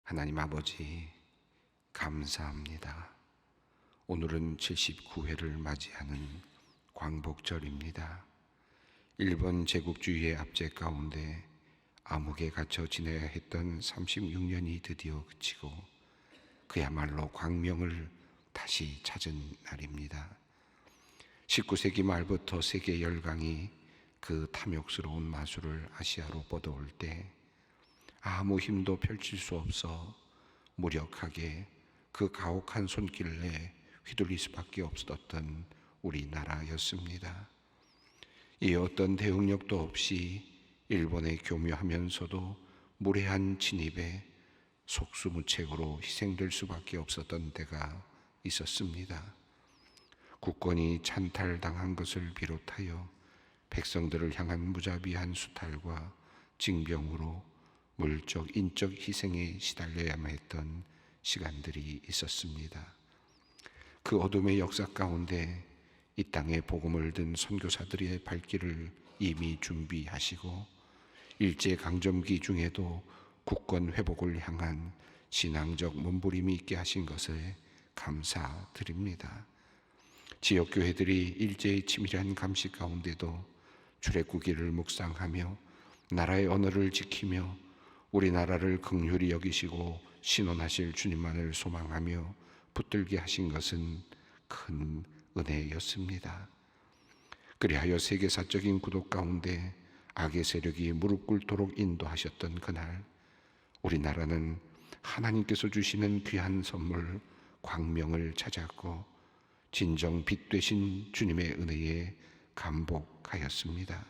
하나님 아버지, 감사합니다. 오늘은 79회를 맞이하는 광복절입니다. 일본 제국주의의 압제 가운데 암흑에 갇혀 지내야 했던 36년이 드디어 그치고 그야말로 광명을 다시 찾은 날입니다. 19세기 말부터 세계 열강이 그 탐욕스러운 마술을 아시아로 뻗어올 때 아무 힘도 펼칠 수 없어 무력하게 그 가혹한 손길에 휘둘릴 수밖에 없었던 우리나라였습니다. 이 어떤 대응력도 없이 일본의 교묘하면서도 무례한 진입에 속수무책으로 희생될 수밖에 없었던 때가 있었습니다. 국권이 찬탈당한 것을 비롯하여 백성들을 향한 무자비한 수탈과 징병으로 물적, 인적 희생에 시달려야만 했던 시간들이 있었습니다. 그 어둠의 역사 가운데 이 땅에 복음을 든 선교사들의 발길을 이미 준비하시고 일제강점기 중에도 국권 회복을 향한 신앙적 몸부림이 있게 하신 것에 감사드립니다. 지역교회들이 일제의 치밀한 감시 가운데도 출애굽기를 묵상하며 나라의 언어를 지키며 우리나라를 긍휼히 여기시고 신원하실 주님만을 소망하며 붙들게 하신 것은 큰 은혜였습니다. 그리하여 세계사적인 구독 가운데 악의 세력이 무릎 꿇도록 인도하셨던 그날, 우리나라는 하나님께서 주시는 귀한 선물 광명을 찾았고 진정 빛 되신 주님의 은혜에 감복하였습니다.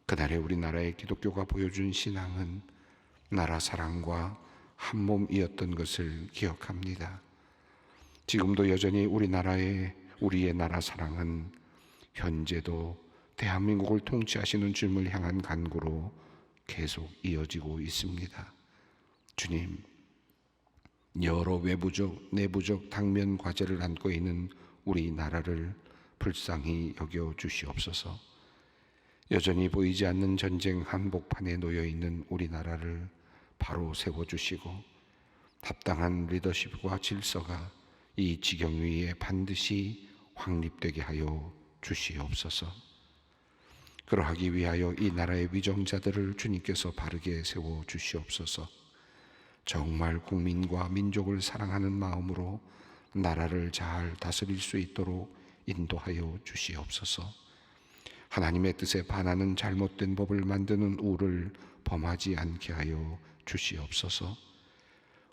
그날의 우리나라의 기독교가 보여준 신앙은 나라 사랑과 한 몸이었던 것을 기억합니다. 지금도 여전히 우리의 나라 사랑은 현재도 대한민국을 통치하시는 주님을 향한 간구로 계속 이어지고 있습니다. 주님, 여러 외부적, 내부적 당면 과제를 안고 있는 우리나라를 불쌍히 여겨 주시옵소서. 여전히 보이지 않는 전쟁 한복판에 놓여 있는 우리나라를 바로 세워주시고 합당한 리더십과 질서가 이 지경 위에 반드시 확립되게 하여 주시옵소서. 그러하기 위하여 이 나라의 위정자들을 주님께서 바르게 세워 주시옵소서. 정말 국민과 민족을 사랑하는 마음으로 나라를 잘 다스릴 수 있도록 인도하여 주시옵소서. 하나님의 뜻에 반하는 잘못된 법을 만드는 우를 범하지 않게 하여 주시옵소서.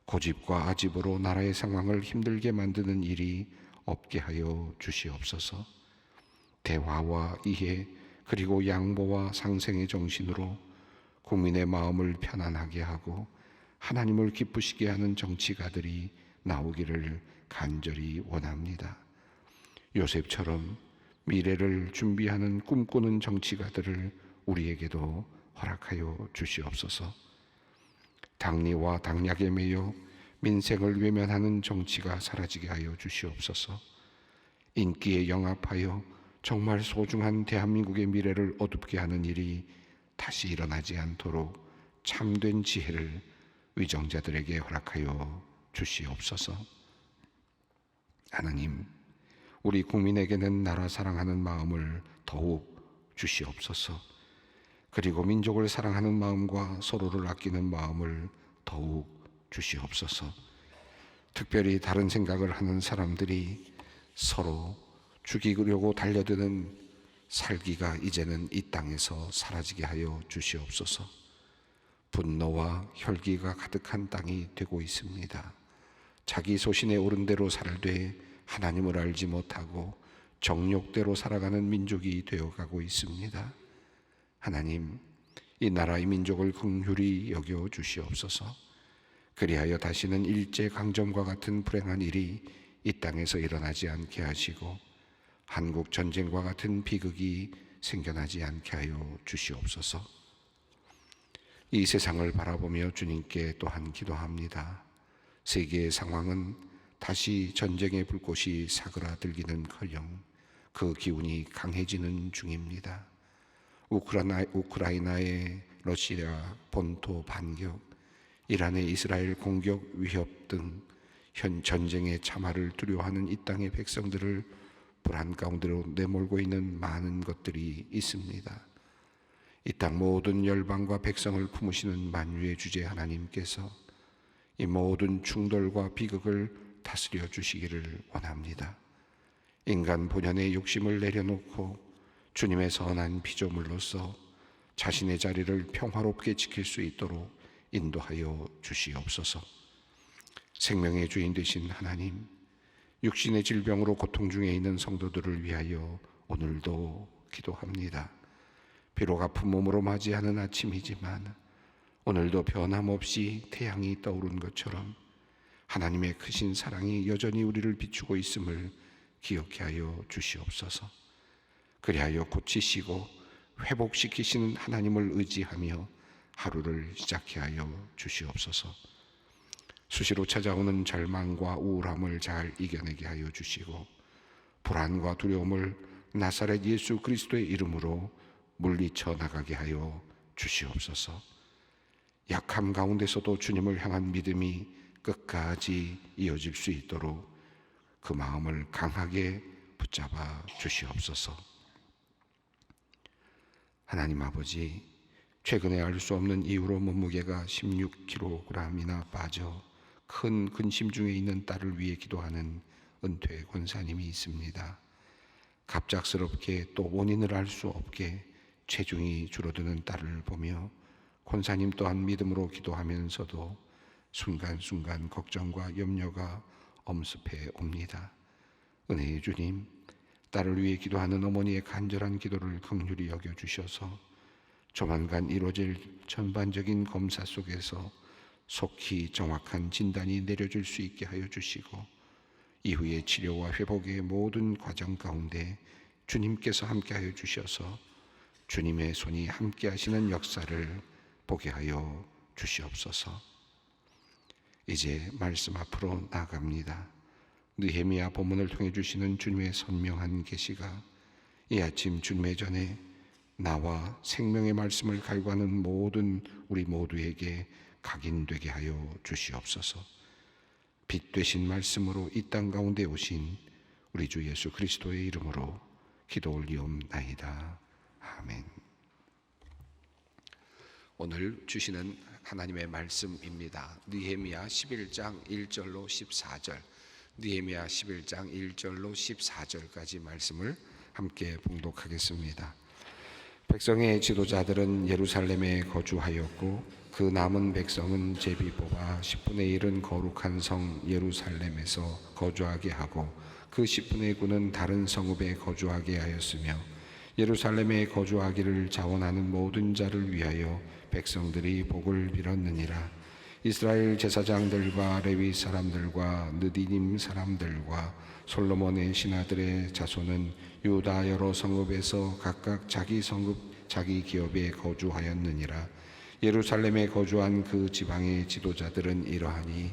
고집과 아집으로 나라의 상황을 힘들게 만드는 일이 없게 하여 주시옵소서. 대화와 이해 그리고 양보와 상생의 정신으로 국민의 마음을 편안하게 하고 하나님을 기쁘시게 하는 정치가들이 나오기를 간절히 원합니다. 요셉처럼 미래를 준비하는 꿈꾸는 정치가들을 우리에게도 허락하여 주시옵소서. 당리와 당약에 매여 민생을 외면하는 정치가 사라지게 하여 주시옵소서. 인기에 영합하여 정말 소중한 대한민국의 미래를 어둡게 하는 일이 다시 일어나지 않도록 참된 지혜를 위정자들에게 허락하여 주시옵소서. 하나님, 우리 국민에게는 나라 사랑하는 마음을 더욱 주시옵소서. 그리고 민족을 사랑하는 마음과 서로를 아끼는 마음을 더욱 주시옵소서. 특별히 다른 생각을 하는 사람들이 서로 죽이려고 달려드는 살기가 이제는 이 땅에서 사라지게 하여 주시옵소서. 분노와 혈기가 가득한 땅이 되고 있습니다. 자기 소신에 오른 대로 살되 하나님을 알지 못하고 정욕대로 살아가는 민족이 되어가고 있습니다. 하나님, 이 나라의 민족을 긍휼히 여겨 주시옵소서. 그리하여 다시는 일제강점과 같은 불행한 일이 이 땅에서 일어나지 않게 하시고 한국 전쟁과 같은 비극이 생겨나지 않게 하여 주시옵소서. 이 세상을 바라보며 주님께 또한 기도합니다. 세계의 상황은 다시 전쟁의 불꽃이 사그라들기는커녕 그 기운이 강해지는 중입니다. 우크라이나의 러시아 본토 반격, 이란의 이스라엘 공격 위협 등 현 전쟁의 참화를 두려워하는 이 땅의 백성들을 불안 가운데로 내몰고 있는 많은 것들이 있습니다. 이 땅 모든 열방과 백성을 품으시는 만유의 주제 하나님께서 이 모든 충돌과 비극을 다스려 주시기를 원합니다. 인간 본연의 욕심을 내려놓고 주님의 선한 피조물로서 자신의 자리를 평화롭게 지킬 수 있도록 인도하여 주시옵소서. 생명의 주인 되신 하나님, 육신의 질병으로 고통 중에 있는 성도들을 위하여 오늘도 기도합니다. 비록 아픈 몸으로 맞이하는 아침이지만 오늘도 변함없이 태양이 떠오른 것처럼 하나님의 크신 사랑이 여전히 우리를 비추고 있음을 기억해 하여 주시옵소서. 그리하여 고치시고 회복시키시는 하나님을 의지하며 하루를 시작해 하여 주시옵소서. 수시로 찾아오는 절망과 우울함을 잘 이겨내게 하여 주시고 불안과 두려움을 나사렛 예수 그리스도의 이름으로 물리쳐 나가게 하여 주시옵소서. 약함 가운데서도 주님을 향한 믿음이 끝까지 이어질 수 있도록 그 마음을 강하게 붙잡아 주시옵소서. 하나님 아버지, 최근에 알 수 없는 이유로 몸무게가 16kg이나 빠져 큰 근심 중에 있는 딸을 위해 기도하는 은퇴 권사님이 있습니다. 갑작스럽게 또 원인을 알 수 없게 체중이 줄어드는 딸을 보며 권사님 또한 믿음으로 기도하면서도 순간순간 걱정과 염려가 엄습해 옵니다. 은혜의 주님, 딸을 위해 기도하는 어머니의 간절한 기도를 긍휼히 여겨주셔서 조만간 이루어질 전반적인 검사 속에서 속히 정확한 진단이 내려질 수 있게 하여 주시고 이후의 치료와 회복의 모든 과정 가운데 주님께서 함께하여 주셔서 주님의 손이 함께하시는 역사를 보게 하여 주시옵소서. 이제 말씀 앞으로 나아갑니다. 느헤미야 본문을 통해 주시는 주님의 선명한 계시가 이 아침 주님의 전에 나와 생명의 말씀을 갈구하는 모든 우리 모두에게 각인되게 하여 주시옵소서. 빛 되신 말씀으로 이 땅 가운데 오신 우리 주 예수 그리스도의 이름으로 기도 올리옵나이다. 아멘. 오늘 주시는 하나님의 말씀입니다. 느헤미야 11장 1절로 14절, 느헤미야 11장 1절로 14절까지 말씀을 함께 봉독하겠습니다. 백성의 지도자들은 예루살렘에 거주하였고 그 남은 백성은 제비 뽑아 10분의 1은 거룩한 성 예루살렘에서 거주하게 하고 그 10분의 9는 다른 성읍에 거주하게 하였으며 예루살렘에 거주하기를 자원하는 모든 자를 위하여 백성들이 복을 빌었느니라. 이스라엘 제사장들과 레위 사람들과 느디님 사람들과 솔로몬의 신하들의 자손은 유다 여러 성읍에서 각각 자기 성읍 자기 기업에 거주하였느니라. 예루살렘에 거주한 그 지방의 지도자들은 이러하니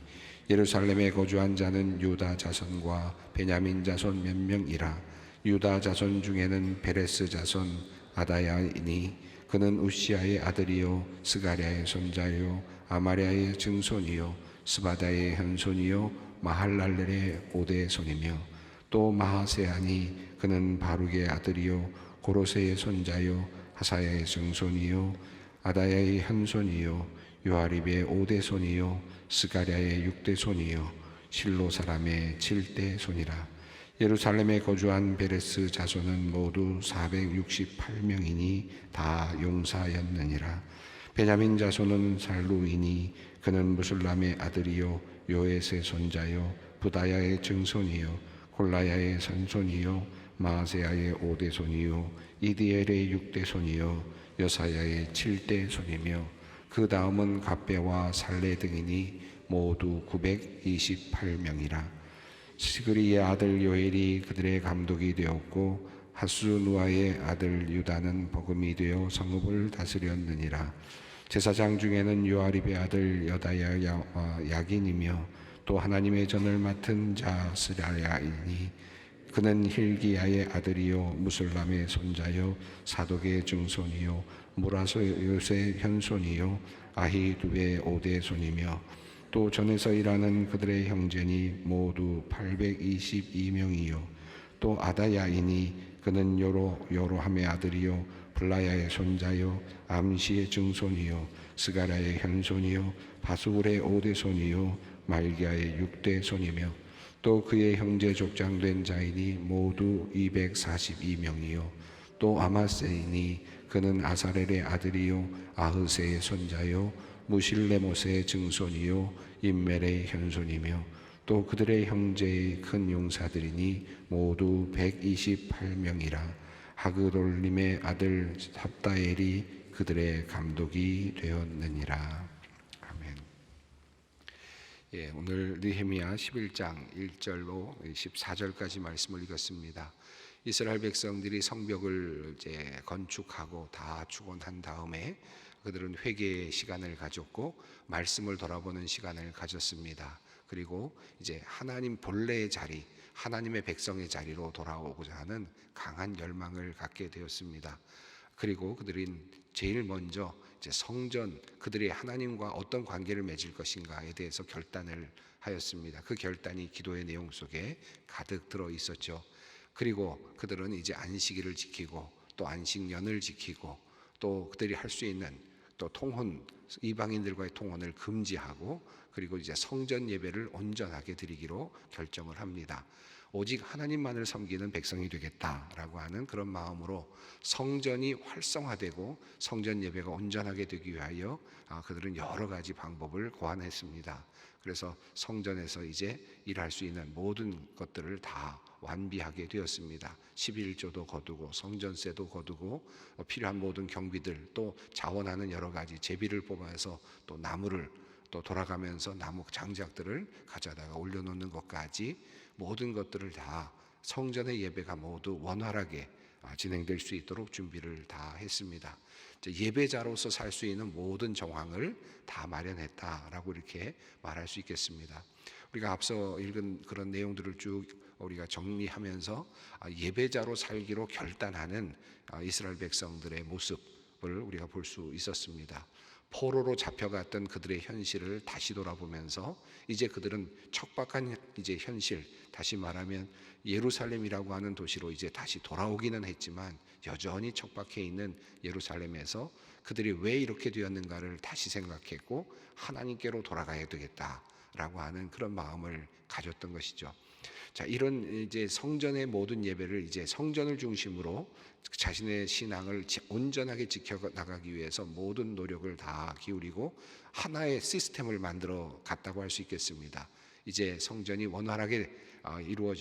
예루살렘에 거주한 자는 유다 자손과 베냐민 자손 몇 명이라. 유다 자손 중에는 베레스 자손 아다야이니 그는 우시아의 아들이요 스가랴의 손자요 아마랴의 증손이요 스바다의 현손이요 마할랄렐의 오대손이며 또 마하세아니 그는 바룩의 아들이요 고로세의 손자요 하사야의 증손이요 아다야의 현손이요 요아립의 오대손이요 스가랴의 육대손이요 실로 사람의 7대손이라. 예루살렘에 거주한 베레스 자손은 모두 468명이니 다 용사였느니라. 베냐민 자손은 살루이니 그는 무술람의 아들이요 요에스의 손자요 부다야의 증손이요 골라야의 선손이요 마세야의 5대손이요 이디엘의 6대손이요 여사야의 7대손이며 그 다음은 갑배와 살레 등이니 모두 928명이라. 시그리의 아들 요엘이 그들의 감독이 되었고 하수누아의 아들 유다는 버금이 되어 성읍을 다스렸느니라. 제사장 중에는 요아립의 아들 여다야와 야긴이며 또 하나님의 전을 맡은 자 스라야이니 그는 힐기야의 아들이요 무술람의 손자요 사독의 증손이요 무라소요의 현손이요 아히두의 5대 손이며 또 전에서 일하는 그들의 형제니 모두 822명이요 또 아다야이니 그는 요로함의 아들이요 블라야의 손자요 암시의 증손이요 스가랴의 현손이요 바수울의 5대 손이요 말기야의 6대 손이며 또 그의 형제 족장된 자이니 모두 242명이요 또 아마세이니 그는 아사렐의 아들이요 아흐세의 손자요 무실레못의 증손이요 임멜의 현손이며 또 그들의 형제의 큰 용사들이니 모두 128명이라 하그돌림의 아들 삽다엘이 그들의 감독이 되었느니라. 아멘. 예, 오늘 느헤미야 11장 1절로 14절까지 말씀을 읽었습니다. 이스라엘 백성들이 성벽을 이제 건축하고 다 축원한 다음에 그들은 회개의 시간을 가졌고 말씀을 돌아보는 시간을 가졌습니다. 그리고 이제 하나님 본래의 자리, 하나님의 백성의 자리로 돌아오고자 하는 강한 열망을 갖게 되었습니다. 그리고 그들은 제일 먼저 이제 성전, 그들이 하나님과 어떤 관계를 맺을 것인가에 대해서 결단을 하였습니다. 그 결단이 기도의 내용 속에 가득 들어 있었죠. 그리고 그들은 이제 안식일을 지키고 또 안식년을 지키고 또 그들이 할 수 있는 또 통혼, 이방인들과의 통혼을 금지하고 그리고 이제 성전 예배를 온전하게 드리기로 결정을 합니다. 오직 하나님만을 섬기는 백성이 되겠다라고 하는 그런 마음으로 성전이 활성화되고 성전 예배가 온전하게 되기 위하여 그들은 여러 가지 방법을 고안했습니다. 그래서 성전에서 이제 일할 수 있는 모든 것들을 다 완비하게 되었습니다. 11조도 거두고 성전세도 거두고 필요한 모든 경비들 또 자원하는 여러 가지 제비를 뽑아서 또 나무를 또 돌아가면서 나무 장작들을 가져다가 올려놓는 것까지 모든 것들을 다 성전의 예배가 모두 원활하게 진행될 수 있도록 준비를 다 했습니다. 예배자로서 살 수 있는 모든 정황을 다 마련했다라고 이렇게 말할 수 있겠습니다. 우리가 앞서 읽은 그런 내용들을 쭉 우리가 정리하면서 예배자로 살기로 결단하는 이스라엘 백성들의 모습을 우리가 볼 수 있었습니다. 포로로 잡혀갔던 그들의 현실을 다시 돌아보면서 이제 그들은 척박한 이제 현실, 다시 말하면 예루살렘이라고 하는 도시로 이제 다시 돌아오기는 했지만 여전히 척박해 있는 예루살렘에서 그들이 왜 이렇게 되었는가를 다시 생각했고 하나님께로 돌아가야 되겠다라고 하는 그런 마음을 가졌던 것이죠. 자, 이런 이제 성전의 모든 예배를 이제 성전을 중심으로 자신의 신앙을 온전하게 지켜 나가기 위해서 모든 노력을 다 기울이고 하나의 시스템을 만들어 갔다고 할 수 있겠습니다. 이제 성전이 원활하게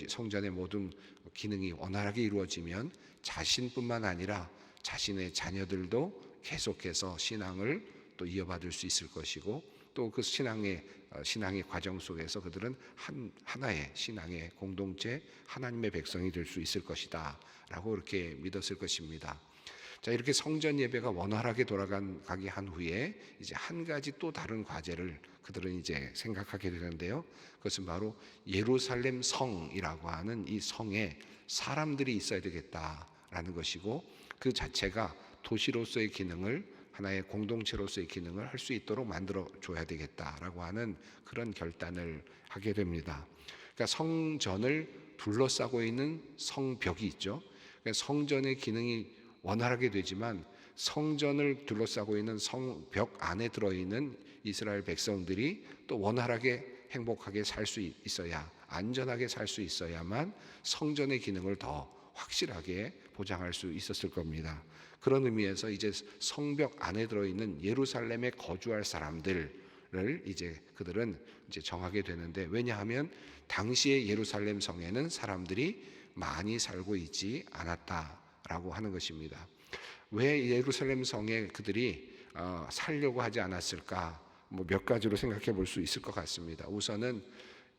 성전의 모든 기능이 원활하게 이루어지면 자신뿐만 아니라 자신의 자녀들도 계속해서 신앙을 또 이어받을 수 있을 것이고 또 그 신앙의 과정 속에서 그들은 하나의 신앙의 공동체, 하나님의 백성이 될 수 있을 것이다 라고 이렇게 믿었을 것입니다. 자, 이렇게 성전 예배가 원활하게 돌아가게 한 후에 이제 한 가지 또 다른 과제를 그들은 이제 생각하게 되는데요. 그것은 바로 예루살렘 성이라고 하는 이 성에 사람들이 있어야 되겠다라는 것이고 그 자체가 도시로서의 기능을 하나의 공동체로서의 기능을 할 수 있도록 만들어 줘야 되겠다라고 하는 그런 결단을 하게 됩니다. 그러니까 성전을 둘러싸고 있는 성벽이 있죠. 그러니까 성전의 기능이 원활하게 되지만 성전을 둘러싸고 있는 성벽 안에 들어있는 이스라엘 백성들이 또 원활하게 행복하게 살 수 있어야, 안전하게 살 수 있어야만 성전의 기능을 더 확실하게 보장할 수 있었을 겁니다. 그런 의미에서 이제 성벽 안에 들어있는 예루살렘에 거주할 사람들을 이제 그들은 이제 정하게 되는데, 왜냐하면 당시의 예루살렘 성에는 사람들이 많이 살고 있지 않았다라고 하는 것입니다. 왜 예루살렘 성에 그들이 살려고 하지 않았을까? 몇 가지로 생각해 볼 수 있을 것 같습니다. 우선은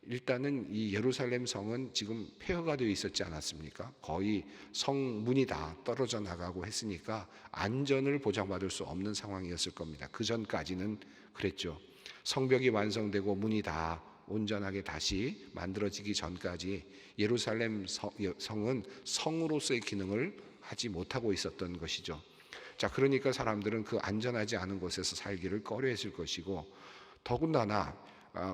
일단은 이 예루살렘 성은 지금 폐허가 되어 있었지 않았습니까? 거의 성문이 다 떨어져 나가고 했으니까 안전을 보장받을 수 없는 상황이었을 겁니다. 그 전까지는 그랬죠. 성벽이 완성되고 문이 다 온전하게 다시 만들어지기 전까지 예루살렘 성은 성으로서의 기능을 하지 못하고 있었던 것이죠. 자, 그러니까 사람들은 그 안전하지 않은 곳에서 살기를 꺼려했을 것이고, 더군다나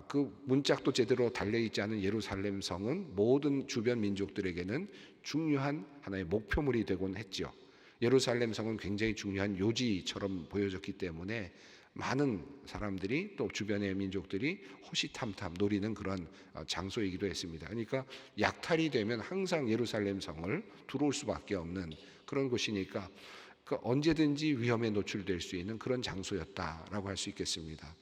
그 문짝도 제대로 달려있지 않은 예루살렘 성은 모든 주변 민족들에게는 중요한 하나의 목표물이 되곤 했죠. 예루살렘 성은 굉장히 중요한 요지처럼 보여졌기 때문에 많은 사람들이 또 주변의 민족들이 호시탐탐 노리는 그런 장소이기도 했습니다. 그러니까 약탈이 되면 항상 예루살렘 성을 들어올 수밖에 없는 그런 곳이니까 언제든지 위험에 노출될 수 있는 그런 장소였다라고 할 수 있겠습니다.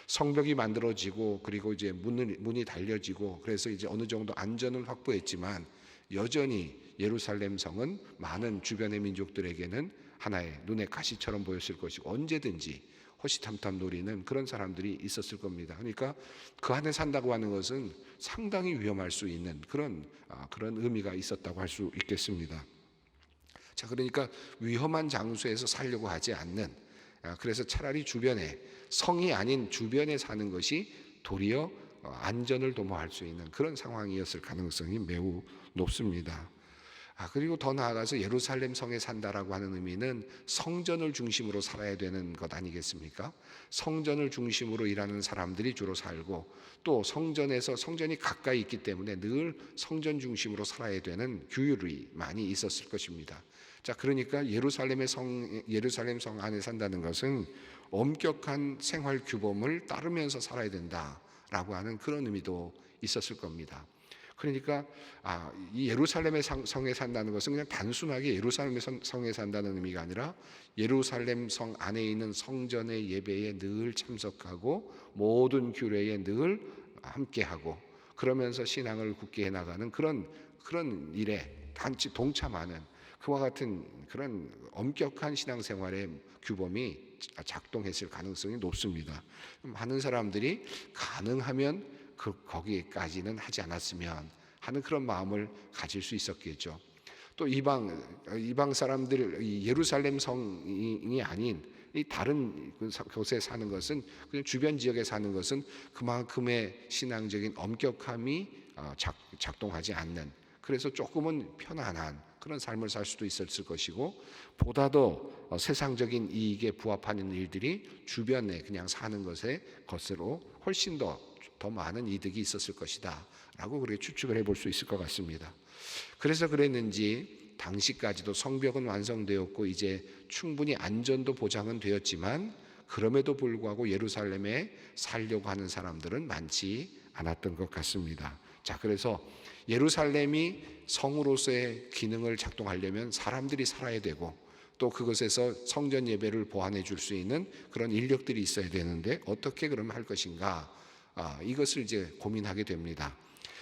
성벽이 만들어지고 그리고 이제 문이 달려지고 그래서 이제 어느 정도 안전을 확보했지만 여전히 예루살렘 성은 많은 주변의 민족들에게는 하나의 눈의 가시처럼 보였을 것이고 언제든지 호시탐탐 노리는 그런 사람들이 있었을 겁니다. 그러니까 그 안에 산다고 하는 것은 상당히 위험할 수 있는 그런 의미가 있었다고 할 수 있겠습니다. 자, 그러니까 위험한 장소에서 살려고 하지 않는, 그래서 차라리 주변에, 성이 아닌 주변에 사는 것이 도리어 안전을 도모할 수 있는 그런 상황이었을 가능성이 매우 높습니다. 그리고 더 나아가서 예루살렘 성에 산다라고 하는 의미는 성전을 중심으로 살아야 되는 것 아니겠습니까? 성전을 중심으로 일하는 사람들이 주로 살고 또 성전이 가까이 있기 때문에 늘 성전 중심으로 살아야 되는 규율이 많이 있었을 것입니다. 자, 그러니까 예루살렘 성 안에 산다는 것은 엄격한 생활 규범을 따르면서 살아야 된다라고 하는 그런 의미도 있었을 겁니다. 그러니까 이 예루살렘의 성에 산다는 것은 그냥 단순하게 예루살렘의 성에 산다는 의미가 아니라 예루살렘 성 안에 있는 성전의 예배에 늘 참석하고 모든 규례에 늘 함께하고 그러면서 신앙을 굳게 해나가는 그런 일에 같이 동참하는 그와 같은 그런 엄격한 신앙생활의 규범이 작동했을 가능성이 높습니다. 많은 사람들이 가능하면 거기까지는 하지 않았으면 하는 그런 마음을 가질 수 있었겠죠. 또 이방 사람들, 예루살렘 성이 아닌 이 다른 곳에 사는 것은 그냥 주변 지역에 사는 것은 그만큼의 신앙적인 엄격함이 작동하지 않는, 그래서 조금은 편안한 그런 삶을 살 수도 있었을 것이고 보다 더 세상적인 이익에 부합하는 일들이 주변에 그냥 사는 것으로 훨씬 더 많은 이득이 있었을 것이다 라고 그렇게 추측을 해볼 수 있을 것 같습니다. 그래서 그랬는지 당시까지도 성벽은 완성되었고 이제 충분히 안전도 보장은 되었지만 그럼에도 불구하고 예루살렘에 살려고 하는 사람들은 많지 않았던 것 같습니다. 자, 그래서 예루살렘이 성으로서의 기능을 작동하려면 사람들이 살아야 되고 또 그것에서 성전 예배를 보완해 줄 수 있는 그런 인력들이 있어야 되는데 어떻게 그러면 할 것인가, 이것을 이제 고민하게 됩니다.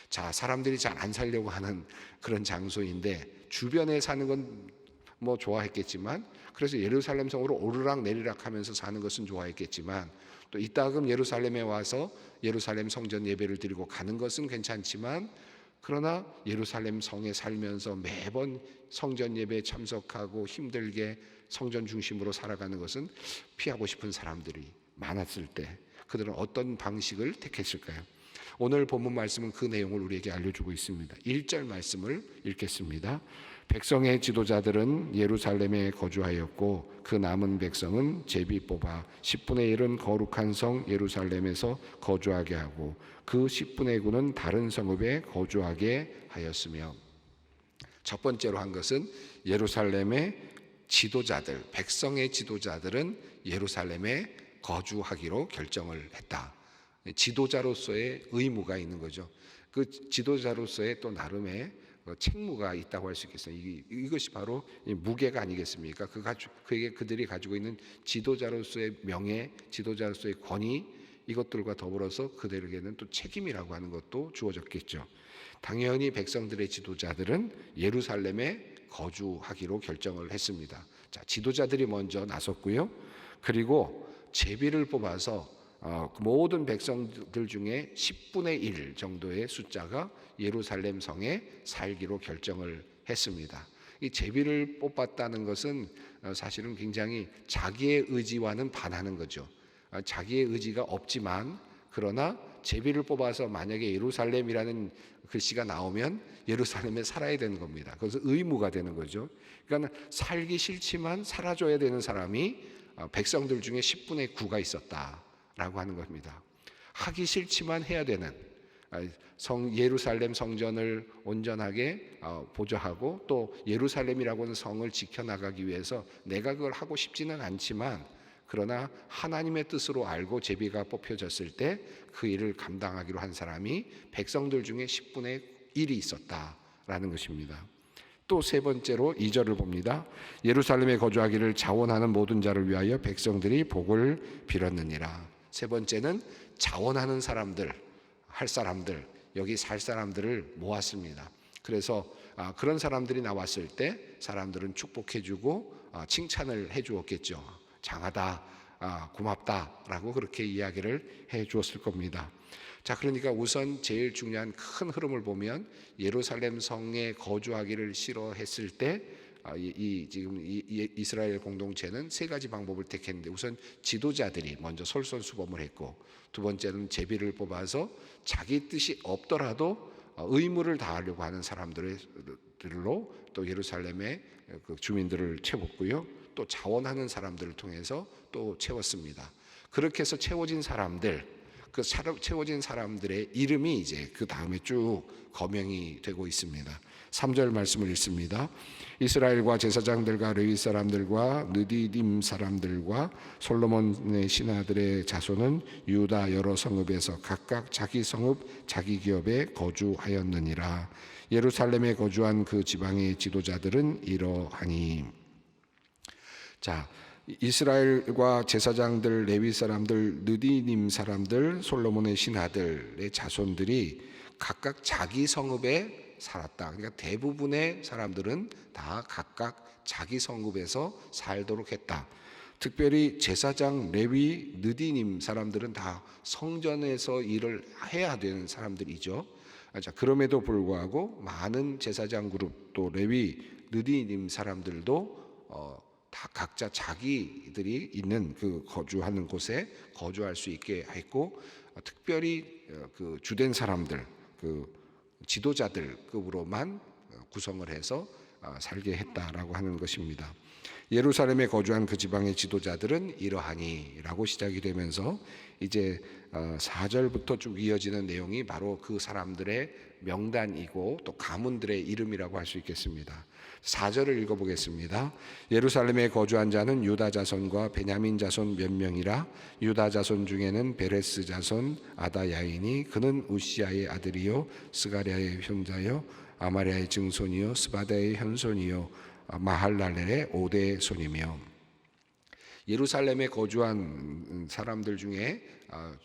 자, 사람들이 잘 안 살려고 하는 그런 장소인데 주변에 사는 건 뭐 좋아했겠지만 그래서 예루살렘 성으로 오르락 내리락 하면서 사는 것은 좋아했겠지만 또 이따금 예루살렘에 와서 예루살렘 성전 예배를 드리고 가는 것은 괜찮지만 그러나 예루살렘 성에 살면서 매번 성전 예배에 참석하고 힘들게 성전 중심으로 살아가는 것은 피하고 싶은 사람들이 많았을 때 그들은 어떤 방식을 택했을까요? 오늘 본문 말씀은 그 내용을 우리에게 알려주고 있습니다. 1절 말씀을 읽겠습니다. 백성의 지도자들은 예루살렘에 거주하였고 그 남은 백성은 제비 뽑아 10분의 1은 거룩한 성 예루살렘에서 거주하게 하고 그 10분의 9는 다른 성읍에 거주하게 하였으며, 첫 번째로 한 것은 예루살렘의 지도자들, 백성의 지도자들은 예루살렘에 거주하기로 결정을 했다. 지도자로서의 의무가 있는 거죠. 그 지도자로서의 또 나름의 책무가 있다고 할 수 있겠어요. 이것이 바로 무게가 아니겠습니까? 그들이 가지고 있는 지도자로서의 명예, 지도자로서의 권위, 이것들과 더불어서 그들에게는 또 책임이라고 하는 것도 주어졌겠죠. 당연히 백성들의 지도자들은 예루살렘에 거주하기로 결정을 했습니다. 자, 지도자들이 먼저 나섰고요. 그리고 제비를 뽑아서 모든 백성들 중에 10분의 1 정도의 숫자가 예루살렘 성에 살기로 결정을 했습니다. 이 제비를 뽑았다는 것은 사실은 굉장히 자기의 의지와는 반하는 거죠. 자기의 의지가 없지만 그러나 제비를 뽑아서 만약에 예루살렘이라는 글씨가 나오면 예루살렘에 살아야 되는 겁니다. 그래서 의무가 되는 거죠. 그러니까 살기 싫지만 살아줘야 되는 사람이 백성들 중에 10분의 9가 있었다라고 하는 겁니다. 하기 싫지만 해야 되는, 예루살렘 성전을 온전하게 보존하고 또 예루살렘이라고 하는 성을 지켜나가기 위해서 내가 그걸 하고 싶지는 않지만 그러나 하나님의 뜻으로 알고 제비가 뽑혀졌을 때 그 일을 감당하기로 한 사람이 백성들 중에 10분의 1이 있었다라는 것입니다. 또 세 번째로 2절을 봅니다. 예루살렘에 거주하기를 자원하는 모든 자를 위하여 백성들이 복을 빌었느니라. 세 번째는 자원하는 사람들, 할 사람들, 여기 살 사람들을 모았습니다. 그래서 그런 사람들이 나왔을 때 사람들은 축복해주고 칭찬을 해주었겠죠. 장하다, 고맙다라고 그렇게 이야기를 해주었을 겁니다. 자, 그러니까 우선 제일 중요한 큰 흐름을 보면 예루살렘 성에 거주하기를 싫어했을 때 지금 이스라엘 공동체는 세 가지 방법을 택했는데, 우선 지도자들이 먼저 솔선수범을 했고, 두 번째는 제비를 뽑아서 자기 뜻이 없더라도 의무를 다하려고 하는 사람들로 또 예루살렘의 그 주민들을 채웠고요. 또 자원하는 사람들을 통해서 또 채웠습니다. 그렇게 해서 채워진 사람들, 그 채워진 사람들의 이름이 이제 그 다음에 쭉 거명이 되고 있습니다. 3절 말씀을 읽습니다. 이스라엘과 제사장들과 레위 사람들과 느디딤 사람들과 솔로몬의 신하들의 자손은 유다 여러 성읍에서 각각 자기 성읍 자기 기업에 거주하였느니라. 예루살렘에 거주한 그 지방의 지도자들은 이러하니. 자, 이스라엘과 제사장들, 레위 사람들, 느디님 사람들, 솔로몬의 신하들의 자손들이 각각 자기 성읍에 살았다. 그러니까 대부분의 사람들은 다 각각 자기 성읍에서 살도록 했다. 특별히 제사장, 레위, 느디님 사람들은 다 성전에서 일을 해야 되는 사람들이죠. 자, 그럼에도 불구하고 많은 제사장 그룹, 또 레위, 느디님 사람들도 다 각자 자기들이 있는 그 거주하는 곳에 거주할 수 있게 했고, 특별히 그 주된 사람들, 그 지도자들급으로만 구성을 해서 살게 했다라고 하는 것입니다. 예루살렘에 거주한 그 지방의 지도자들은 이러하니라고 시작이 되면서 이제 4절부터 쭉 이어지는 내용이 바로 그 사람들의 명단이고 또 가문들의 이름이라고 할 수 있겠습니다. 4절을 읽어보겠습니다. 예루살렘에 거주한 자는 유다 자손과 베냐민 자손 몇 명이라. 유다 자손 중에는 베레스 자손 아다야이니 그는 우시아의 아들이요 스가랴의 형자요 아마랴의 증손이요 스바다의 현손이요 마할랄렐의 5대 손이며. 예루살렘에 거주한 사람들 중에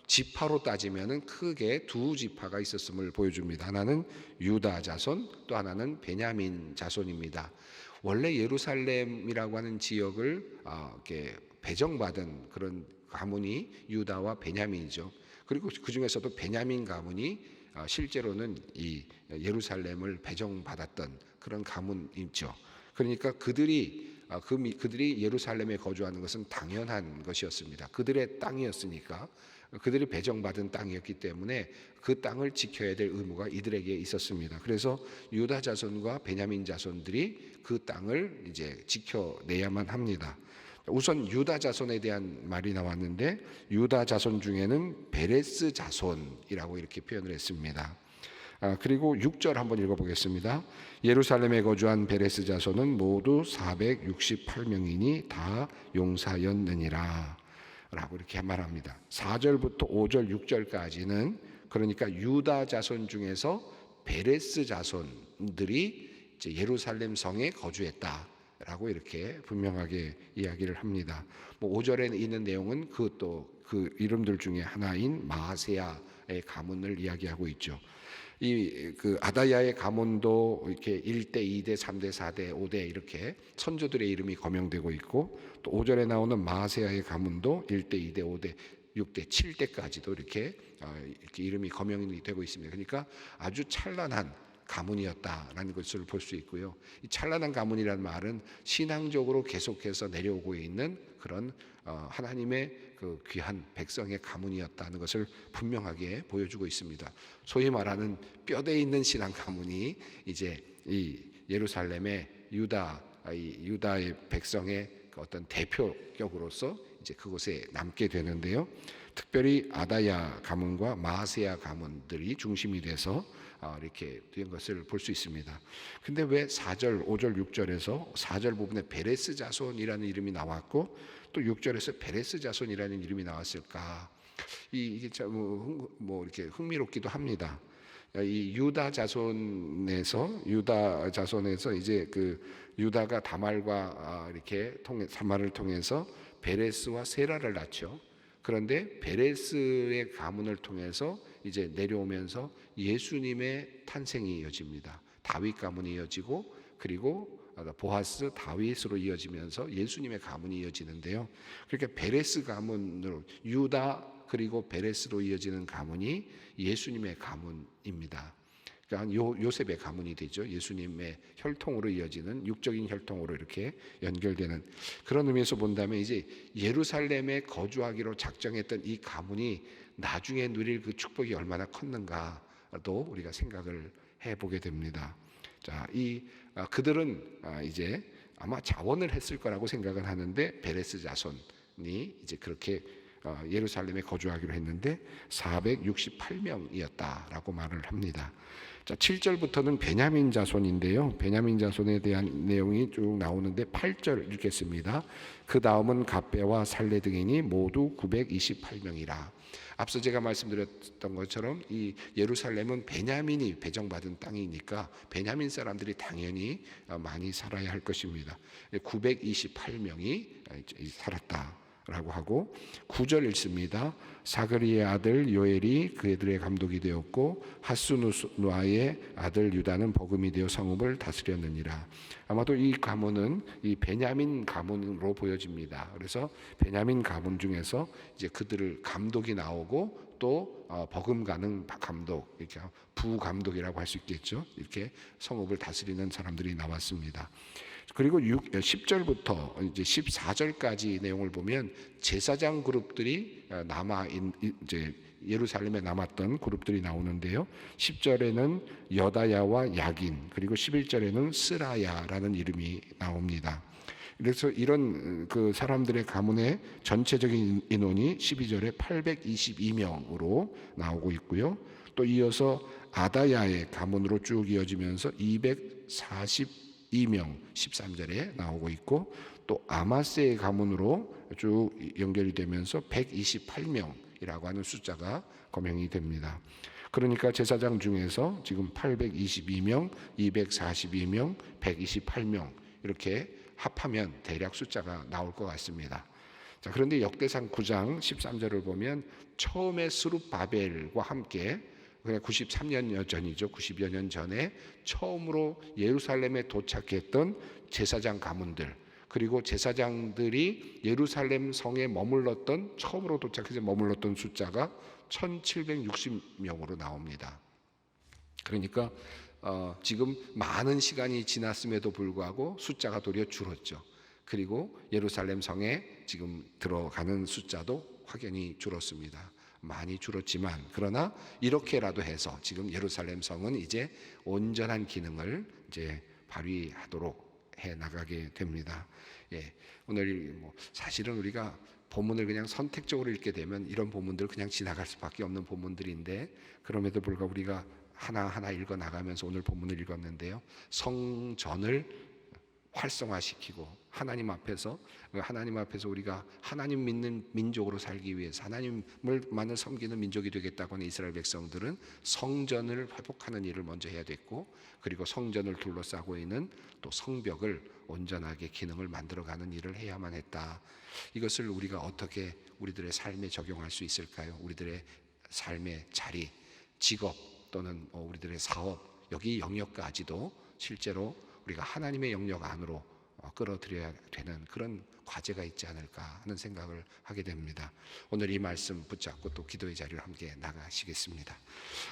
지파로 따지면은 크게 두 지파가 있었음을 보여줍니다. 하나는 유다 자손, 또 하나는 베냐민 자손입니다. 원래 예루살렘이라고 하는 지역을 이렇게 배정받은 그런 가문이 유다와 베냐민이죠. 그리고 그 중에서도 베냐민 가문이 실제로는 이 예루살렘을 배정받았던 그런 가문이죠. 그러니까 그들이 예루살렘에 거주하는 것은 당연한 것이었습니다. 그들의 땅이었으니까, 그들이 배정받은 땅이었기 때문에 그 땅을 지켜야 될 의무가 이들에게 있었습니다. 그래서 유다 자손과 베냐민 자손들이 그 땅을 이제 지켜내야만 합니다. 우선 유다 자손에 대한 말이 나왔는데, 유다 자손 중에는 베레스 자손이라고 이렇게 표현을 했습니다. 그리고 6절 한번 읽어보겠습니다. 예루살렘에 거주한 베레스 자손은 모두 468명이니 다 용사였느니라 라고 이렇게 말합니다. 4절부터 5절 6절까지는 그러니까 유다 자손 중에서 베레스 자손들이 이제 예루살렘 성에 거주했다 라고 이렇게 분명하게 이야기를 합니다. 5절에 있는 내용은 그 이름들 중에 하나인 마세야의 가문을 이야기하고 있죠. 그 아다야의 가문도 이렇게 1대, 2대, 3대, 4대, 5대 이렇게 선조들의 이름이 거명되고 있고, 또 5절에 나오는 마세야의 가문도 1대, 2대, 5대, 6대, 7대까지도 이렇게 이름이 거명이 되고 있습니다. 그러니까 아주 찬란한 가문이었다라는 것을 볼 수 있고요. 이 찬란한 가문이라는 말은 신앙적으로 계속해서 내려오고 있는 그런 하나님의 그 귀한 백성의 가문이었다는 것을 분명하게 보여주고 있습니다. 소위 말하는 뼈대 있는 신앙 가문이 이제 이 예루살렘의 유다의 백성의 그 어떤 대표격으로서 이제 그곳에 남게 되는데요. 특별히 아다야 가문과 마아세야 가문들이 중심이 돼서 이렇게 된 것을 볼 수 있습니다. 근데 왜 4절, 5절, 6절에서 4절 부분에 베레스 자손이라는 이름이 나왔고 또 6절에서 베레스 자손이라는 이름이 나왔을까? 이게 참 이렇게 흥미롭기도 합니다. 이 유다 자손에서 이제 그 유다가 다말과 이렇게 다말을 통해서 베레스와 세라를 낳죠. 그런데 베레스의 가문을 통해서 이제 내려오면서 예수님의 탄생이 이어집니다. 다윗 가문이 이어지고 그리고 보아스 다윗으로 이어지면서 예수님의 가문이 이어지는데요. 그러니까 베레스 가문으로 유다 그리고 베레스로 이어지는 가문이 예수님의 가문입니다. 그러니까 요셉의 가문이 되죠. 예수님의 혈통으로 이어지는 육적인 혈통으로 이렇게 연결되는 그런 의미에서 본다면 이제 예루살렘에 거주하기로 작정했던 이 가문이 나중에 누릴 그 축복이 얼마나 컸는가도 우리가 생각을 해보게 됩니다. 자, 그들은 이제 아마 자원을 했을 거라고 생각은 하는데 베레스 자손이 이제 그렇게 예루살렘에 거주하기로 했는데 468명이었다라고 말을 합니다. 자, 7절부터는 베냐민 자손인데요. 베냐민 자손에 대한 내용이 쭉 나오는데 8절 읽겠습니다. 그 다음은 갑배와 살레 등이니 모두 928명이라. 앞서 제가 말씀드렸던 것처럼 이 예루살렘은 베냐민이 배정받은 땅이니까 베냐민 사람들이 당연히 많이 살아야 할 것입니다. 928명이 살았다. 라고 하고 9절 읽습니다. 사그리의 아들 요엘이 그들의 감독이 되었고 하스누아의 아들 유다는 버금이 되어 성읍을 다스렸느니라. 아마도 이 가문은 이 베냐민 가문으로 보여집니다. 그래서 베냐민 가문 중에서 이제 그들을 감독이 나오고 또 버금가는 감독, 이렇게 부감독이라고 할 수 있겠죠. 이렇게 성읍을 다스리는 사람들이 나왔습니다. 그리고 10절부터 이제 14절까지 내용을 보면 제사장 그룹들이 이제 예루살렘에 남았던 그룹들이 나오는데요. 10절에는 여다야와 야긴, 그리고 11절에는 스라야라는 이름이 나옵니다. 그래서 이런 그 사람들의 가문의 전체적인 인원이 12절에 822명으로 나오고 있고요. 또 이어서 아다야의 가문으로 쭉 이어지면서 242명 13절에 나오고 있고 또 아마스의 가문으로 쭉 연결이 되면서 128명이라고 하는 숫자가 거명이 됩니다. 그러니까 제사장 중에서 지금 822명, 242명, 128명 이렇게 합하면 대략 숫자가 나올 것 같습니다. 자, 그런데 역대상 9장 13절을 보면 처음에 스룹바벨과 함께 그냥 93년 전이죠. 90여 년 전에 처음으로 예루살렘에 도착했던 제사장 가문들, 그리고 제사장들이 예루살렘 성에 처음으로 도착해서 머물렀던 숫자가 1760명으로 나옵니다. 그러니까 지금 많은 시간이 지났음에도 불구하고 숫자가 도리어 줄었죠. 그리고 예루살렘 성에 지금 들어가는 숫자도 확연히 줄었습니다. 많이 줄었지만 그러나 이렇게라도 해서 지금 예루살렘 성은 이제 온전한 기능을 이제 발휘하도록 해 나가게 됩니다. 오늘 사실은 우리가 본문을 그냥 선택적으로 읽게 되면 이런 본문들 그냥 지나갈 수밖에 없는 본문들인데 그럼에도 불구하고 우리가 하나하나 읽어 나가면서 오늘 본문을 읽었는데요. 성전을 활성화시키고 하나님 앞에서 우리가 하나님 믿는 민족으로 살기 위해서 하나님을만을 섬기는 민족이 되겠다고 하는 이스라엘 백성들은 성전을 회복하는 일을 먼저 해야 됐고 그리고 성전을 둘러싸고 있는 또 성벽을 온전하게 기능을 만들어가는 일을 해야만 했다. 이것을 우리가 어떻게 우리들의 삶에 적용할 수 있을까요? 우리들의 삶의 자리, 직업 또는 우리들의 사업 여기 영역까지도 실제로 우리가 하나님의 영역 안으로 끌어들여야 되는 그런 과제가 있지 않을까 하는 생각을 하게 됩니다. 오늘 이 말씀 붙잡고 또 기도의 자리를 함께 나가시겠습니다.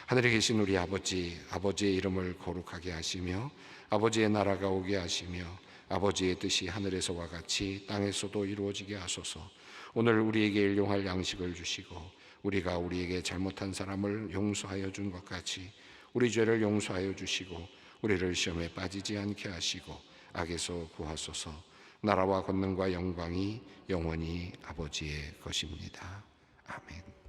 하늘에 계신 우리 아버지, 아버지의 이름을 거룩하게 하시며 아버지의 나라가 오게 하시며 아버지의 뜻이 하늘에서와 같이 땅에서도 이루어지게 하소서. 오늘 우리에게 일용할 양식을 주시고 우리가 우리에게 잘못한 사람을 용서하여 준 것 같이 우리 죄를 용서하여 주시고 우리를 시험에 빠지지 않게 하시고 악에서 구하소서. 나라와 권능과 영광이 영원히 아버지의 것입니다. 아멘.